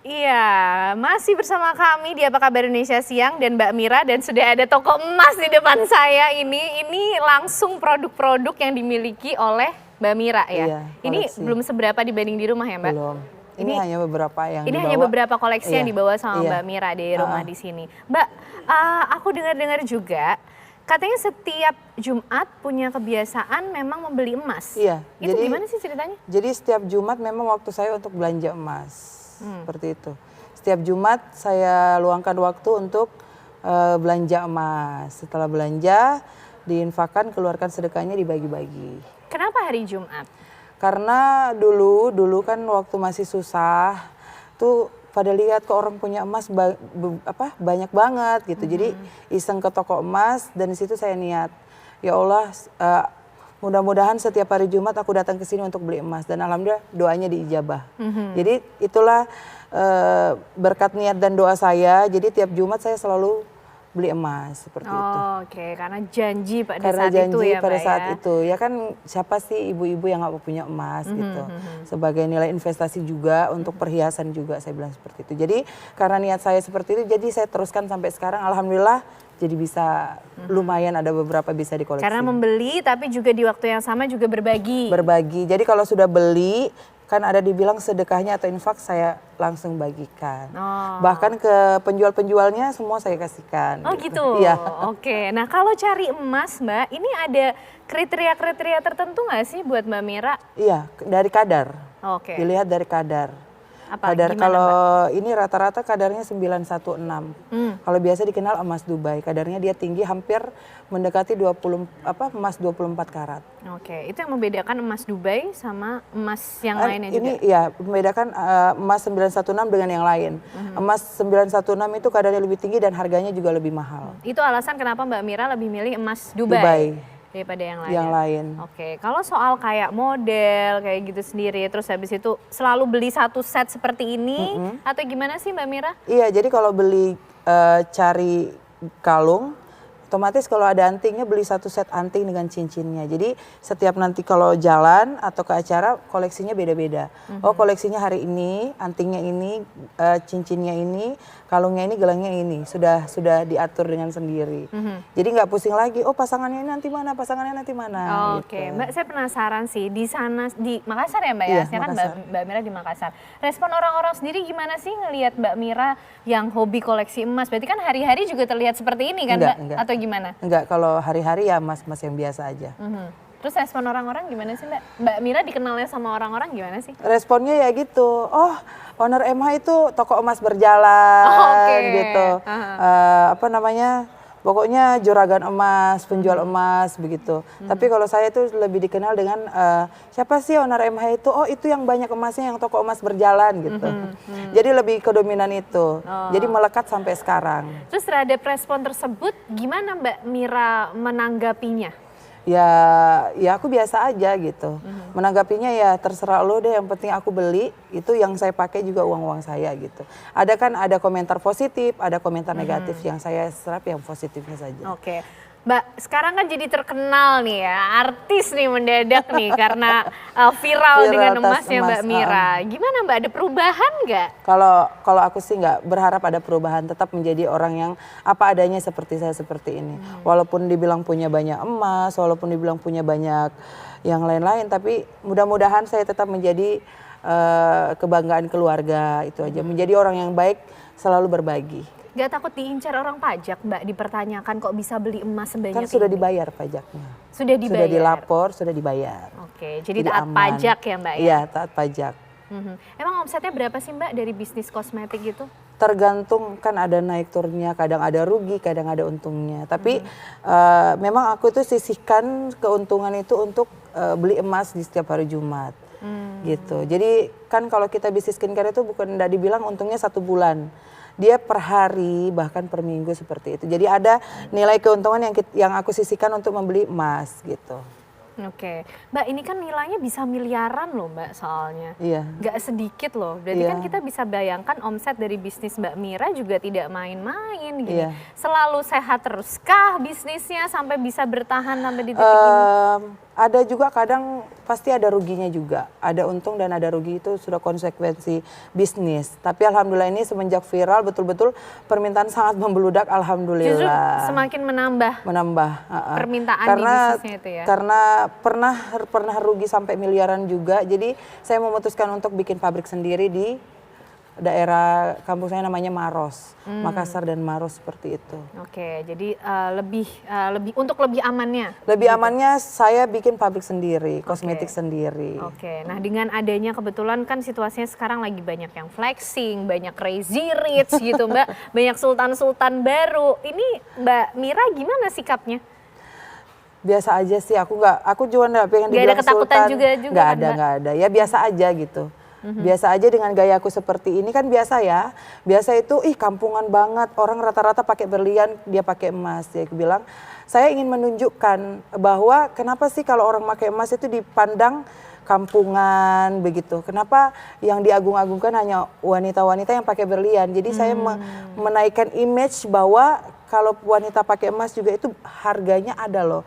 Iya, masih bersama kami di Apa Kabar Indonesia Siang dan Mbak Mira, dan sudah ada toko emas di depan saya ini. Ini langsung produk-produk yang dimiliki oleh Mbak Mira ya. Iya, Ini koleksi. belum seberapa dibanding di rumah ya Mbak? Belum. Ini hanya beberapa yang Ini dibawa. hanya beberapa koleksi yang Iya, dibawa sama iya. Mbak Mira di rumah di sini. Mbak, aku dengar-dengar juga katanya setiap Jumat punya kebiasaan memang membeli emas. Iya. Itu gimana sih ceritanya? Jadi setiap Jumat memang waktu saya untuk belanja emas. Seperti itu. Setiap Jumat saya luangkan waktu untuk belanja emas. Setelah belanja, diinfakkan, keluarkan sedekahnya, dibagi-bagi. Kenapa hari Jumat? Karena dulu kan waktu masih susah, tuh pada lihat kok orang punya emas banyak banget gitu. Jadi iseng ke toko emas dan di situ saya niat, ya Allah, mudah-mudahan setiap hari Jumat aku datang ke sini untuk beli emas, dan alhamdulillah doanya diijabah. Jadi itulah berkat niat dan doa saya. Jadi tiap Jumat saya selalu beli emas seperti itu. Oke, karena janji pada Karena saat itu janji ya pada Mbak saat ya. itu, ya kan siapa sih ibu-ibu yang nggak punya emas gitu. Sebagai nilai investasi juga untuk perhiasan juga, saya bilang seperti itu. Jadi karena niat saya seperti itu, jadi saya teruskan sampai sekarang. Alhamdulillah jadi bisa lumayan, ada beberapa bisa dikoleksi. Karena membeli tapi juga di waktu yang sama juga berbagi. Berbagi. Jadi kalau sudah beli, kan ada dibilang sedekahnya atau infak, saya langsung bagikan. Bahkan ke penjual-penjualnya semua saya kasihkan. Oh gitu? Iya. Oke, nah kalau cari emas Mbak, ini ada kriteria-kriteria tertentu nggak sih buat Mbak Mira? Iya, dari kadar. Oke. Dilihat dari kadar. Apa, Kadar gimana, kalau Mbak? ini rata-rata kadarnya 916. Kalau biasa dikenal emas Dubai, kadarnya dia tinggi, hampir mendekati emas 24 karat. Oke, itu yang membedakan emas Dubai sama emas yang lainnya Ini juga? ya membedakan emas 916 dengan yang lain. Emas 916 itu kadarnya lebih tinggi dan harganya juga lebih mahal. Itu alasan kenapa Mbak Mira lebih milih emas Dubai, Dubai daripada yang lain? yang lain. Oke, kalau soal kayak model kayak gitu sendiri, terus habis itu selalu beli satu set seperti ini atau gimana sih Mbak Mira? Iya, jadi kalau beli cari kalung, otomatis kalau ada antingnya beli satu set anting dengan cincinnya. Jadi setiap nanti kalau jalan atau ke acara koleksinya beda-beda. Oh, koleksinya hari ini, antingnya ini, cincinnya ini, kalungnya ini, gelangnya ini. Sudah diatur dengan sendiri. Jadi nggak pusing lagi, oh pasangannya nanti mana, pasangannya nanti mana. Oke, gitu. Mbak, saya penasaran sih, di sana, di Makassar ya Mbak ya? Iya, Saya kan Makassar. Mbak Mira di Makassar. Respon orang-orang sendiri gimana sih ngelihat Mbak Mira yang hobi koleksi emas? Berarti kan hari-hari juga terlihat seperti ini kan Mbak? Enggak. Atau gimana? Enggak, kalau hari-hari ya emas-emas yang biasa aja. Terus respon orang-orang gimana sih Mbak? Mbak Mira dikenalnya sama orang-orang gimana sih? Responnya ya gitu, oh owner MH itu toko emas berjalan Oke. gitu. Pokoknya juragan emas, penjual emas begitu. Tapi kalau saya itu lebih dikenal dengan siapa sih owner MH itu? Oh itu yang banyak emasnya, yang toko emas berjalan gitu. Jadi lebih ke dominan itu. Jadi melekat sampai sekarang. Terus terhadap respon tersebut, gimana Mbak Mira menanggapinya? Ya aku biasa aja gitu. Menanggapinya ya terserah lo deh, yang penting aku beli, itu yang saya pakai juga uang-uang saya gitu. Ada komentar positif, ada komentar negatif, yang saya serap yang positifnya saja. Oke, Mbak, sekarang kan jadi terkenal nih ya, artis nih mendadak nih karena viral dengan tas emasnya Mbak emas, Mira. Gimana Mbak, ada perubahan nggak? Kalau aku sih nggak berharap ada perubahan, tetap menjadi orang yang apa adanya seperti saya seperti ini. Walaupun dibilang punya banyak emas, walaupun dibilang punya banyak yang lain-lain, tapi mudah-mudahan saya tetap menjadi kebanggaan keluarga, itu aja. Menjadi orang yang baik, selalu berbagi. Gak takut diincar orang pajak Mbak, dipertanyakan kok bisa beli emas sebanyak Kan sudah ini? dibayar pajaknya. Sudah dibayar? Sudah dilapor, sudah dibayar. Oke, jadi taat aman. pajak ya Mbak ya? Iya, taat pajak. Emang omsetnya berapa sih Mbak dari bisnis kosmetik gitu? Tergantung, kan ada naik turunnya, kadang ada rugi, kadang ada untungnya. Tapi memang aku itu sisihkan keuntungan itu untuk beli emas di setiap hari Jumat. Gitu. Jadi kan kalau kita bisnis skincare itu bukan tidak dibilang untungnya 1 bulan. Dia per hari, bahkan per minggu seperti itu. Jadi ada nilai keuntungan yang aku sisihkan untuk membeli emas gitu. Oke, Mbak, ini kan nilainya bisa miliaran loh Mbak soalnya. Iya. Nggak sedikit loh, berarti Iya. kan kita bisa bayangkan omset dari bisnis Mbak Mira juga tidak main-main gini. Iya. Selalu sehat teruskah bisnisnya sampai bisa bertahan sampai di titik ini? ada juga kadang pasti ada ruginya juga. Ada untung dan ada rugi, itu sudah konsekuensi bisnis. Tapi alhamdulillah ini semenjak viral betul-betul permintaan sangat membeludak, Justru alhamdulillah. semakin menambah permintaan di bisnisnya itu ya. Karena pernah rugi sampai miliaran juga. Jadi saya memutuskan untuk bikin pabrik sendiri di daerah kampung saya, namanya Maros, Makassar dan Maros, seperti itu. Oke, jadi untuk lebih amannya. Lebih amannya saya bikin pabrik sendiri, kosmetik sendiri. Oke, nah dengan adanya kebetulan kan situasinya sekarang lagi banyak yang flexing, banyak crazy rich gitu Mbak, banyak sultan-sultan baru. Ini Mbak Mira gimana sikapnya? Biasa aja sih, aku juga nggak pengen Nggak ada dibilang ketakutan sultan. juga Nggak kan, ada, Mbak? nggak ada. Ya biasa aja gitu. Biasa aja dengan gaya aku seperti ini, kan biasa ya. Biasa itu kampungan banget, orang rata-rata pakai berlian, dia pakai emas. Jadi aku bilang, saya ingin menunjukkan bahwa kenapa sih kalau orang pakai emas itu dipandang kampungan begitu. Kenapa yang diagung-agungkan hanya wanita-wanita yang pakai berlian. Jadi saya menaikkan image bahwa kalau wanita pakai emas juga itu harganya ada loh.